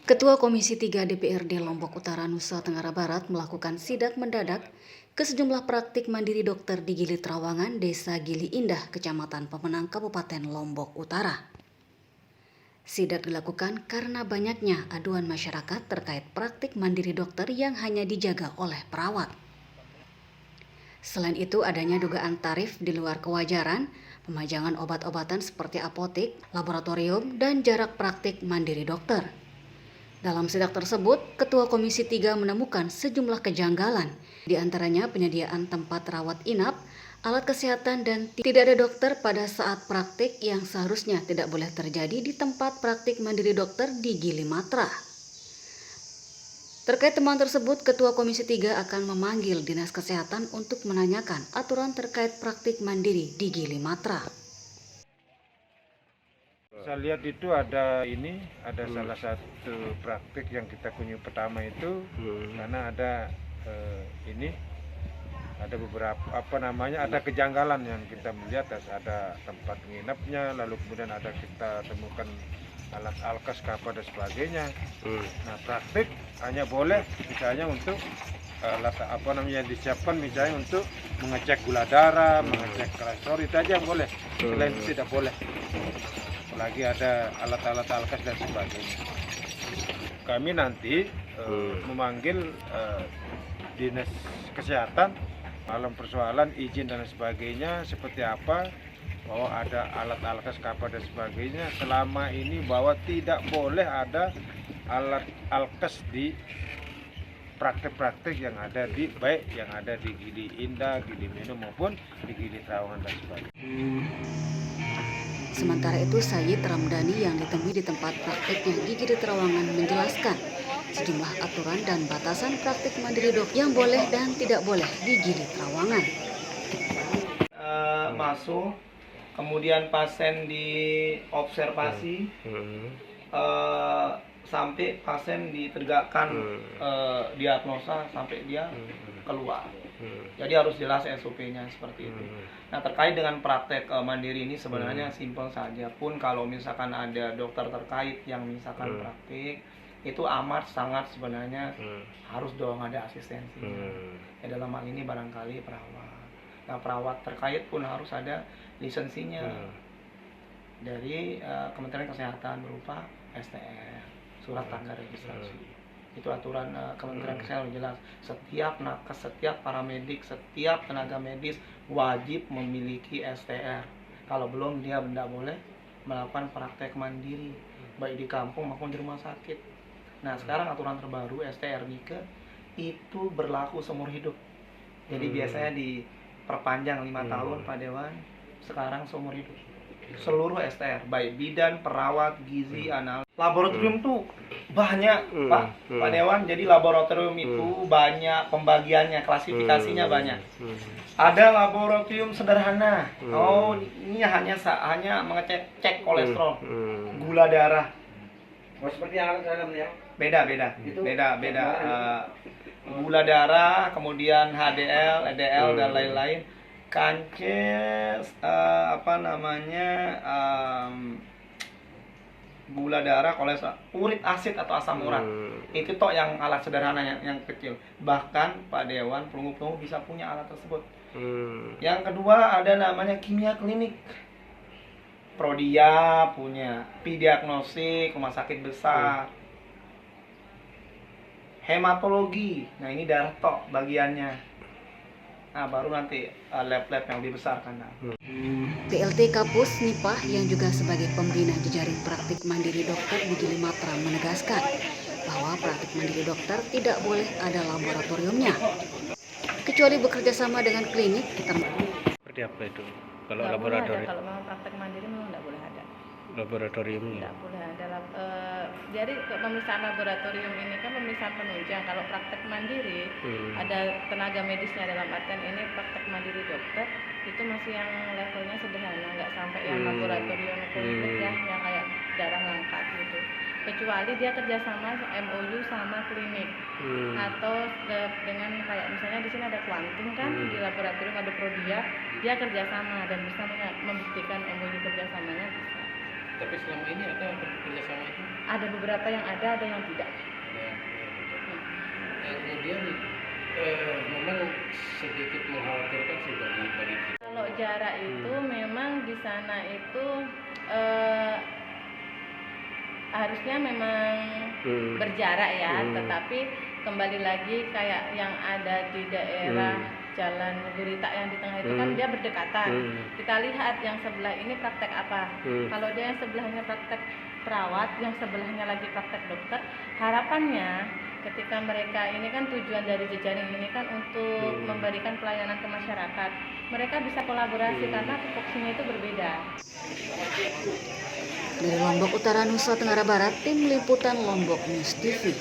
Ketua Komisi 3 DPRD Lombok Utara Nusa Tenggara Barat melakukan sidak mendadak ke sejumlah praktik mandiri dokter di Gili Trawangan, Desa Gili Indah, Kecamatan Pemenang, Kabupaten Lombok Utara. Sidak dilakukan karena banyaknya aduan masyarakat terkait praktik mandiri dokter yang hanya dijaga oleh perawat. Selain itu, adanya dugaan tarif di luar kewajaran, pemajangan obat-obatan seperti apotik, laboratorium, dan jarak praktik mandiri dokter. Dalam sidak tersebut, Ketua Komisi 3 menemukan sejumlah kejanggalan, di antaranya penyediaan tempat rawat inap, alat kesehatan, dan tidak ada dokter pada saat praktik yang seharusnya tidak boleh terjadi di tempat praktik mandiri dokter di Gili Matra. Terkait temuan tersebut, Ketua Komisi 3 akan memanggil Dinas Kesehatan untuk menanyakan aturan terkait praktik mandiri di Gili Matra. Saya lihat itu ada salah satu praktik yang kita kunjungi pertama itu karena ada ada beberapa ada kejanggalan yang kita melihat, ada tempat menginapnya, lalu kemudian ada kita temukan alat alkas, kapal dan sebagainya. Nah, praktik hanya boleh misalnya untuk disiapkan misalnya untuk mengecek gula darah, mengecek kolesterol, itu aja yang boleh. Selain itu tidak boleh. Lagi ada alat-alat alkas dan sebagainya. Kami nanti memanggil Dinas Kesehatan dalam persoalan izin dan sebagainya seperti apa, bahwa ada alat alkas, kapal dan sebagainya. Selama ini bahwa tidak boleh ada alat alkas di praktek-praktek yang ada baik yang ada di Gili Indah, Gili Minum maupun di Gili Trawangan dan sebagainya. Sementara itu, Sayyid Ramdhani yang ditemui di tempat praktiknya di Gili Trawangan menjelaskan sejumlah aturan dan batasan praktik mandiri dok yang boleh dan tidak boleh di Gili Trawangan. Masuk, kemudian pasien diobservasi, sampai pasien ditegakkan diagnosa sampai dia keluar. Jadi harus jelas SOP-nya seperti itu. Nah, terkait dengan praktek mandiri ini sebenarnya simpel saja. Pun kalau misalkan ada dokter terkait yang misalkan praktik, itu amat sangat sebenarnya harus dong ada asistensinya. Ya, dalam hal ini barangkali perawat. Nah, perawat terkait pun harus ada lisensinya dari Kementerian Kesehatan berupa STR, surat tanda registrasi. Itu aturan Kementerian Kesehatan jelas. Setiap nakes, setiap paramedik, setiap tenaga medis wajib memiliki STR. Kalau belum, dia tidak boleh melakukan praktek mandiri, baik di kampung maupun di rumah sakit. Nah, sekarang aturan terbaru STR Nike itu berlaku seumur hidup. Jadi biasanya diperpanjang 5 tahun Pak Dewan, sekarang seumur hidup. Seluruh STR, baik bidan, perawat, gizi, anal. Laboratorium tuh banyak, Pak Dewan. Jadi laboratorium itu banyak pembagiannya, klasifikasinya banyak. Ada laboratorium sederhana. Oh, ini hanya mengecek kolesterol, gula darah. Oh, seperti yang saya lihat. Beda. Gula darah, kemudian HDL, LDL dan lain-lain. Kancil, gula darah, kolesterol, urit asid atau asam urat. Itu toh yang alat sederhana yang kecil. Bahkan Pak Dewan, pelunggu-pelunggu bisa punya alat tersebut. Yang kedua ada namanya kimia klinik. Prodia punya, P-diagnostik, rumah sakit besar. Hematologi, nah ini darah tok bagiannya. Nah, baru nanti lab-lab yang lebih besar kan. PLT Kapus Nipah yang juga sebagai pembina jejaring praktik mandiri dokter di Gili Matra menegaskan bahwa praktik mandiri dokter tidak boleh ada laboratoriumnya, kecuali bekerja sama dengan klinik. Seperti apa itu? Kalau nggak laboratorium? kalau memang praktek mandiri memang nggak boleh ada. Laboratoriumnya? Nggak boleh ada. Jadi pemeriksaan laboratorium ini kan pemeriksaan penunjang. Kalau praktek mandiri ada tenaga medisnya, dalam artian ini praktek mandiri dokter itu masih yang levelnya sederhana, nggak sampai yang laboratorium klinik ya, yang kayak darah ngangkat gitu. Kecuali dia kerjasama MOU sama klinik atau dengan kayak misalnya di sini ada Quantum kan, di laboratorium ada Prodia, dia kerjasama dan bisa membuktikan MOU kerjasamanya bisa. Tapi selama ini ada kerjasama itu? Ada beberapa yang ada yang tidak. Kemudian memang sedikit mengkhawatirkan sih bagi kita. Kalau jarak itu memang di sana itu harusnya memang berjarak ya, tetapi kembali lagi kayak yang ada di daerah Jalan Gurita yang di tengah itu kan dia berdekatan. Kita lihat yang sebelah ini praktek apa. Kalau dia yang sebelahnya praktek perawat, yang sebelahnya lagi praktek dokter, harapannya ketika mereka ini kan tujuan dari jejaring ini kan untuk memberikan pelayanan ke masyarakat, mereka bisa kolaborasi karena tupoksinya itu berbeda. Dari Lombok Utara, Nusa Tenggara Barat, Tim Liputan Lombok News TV.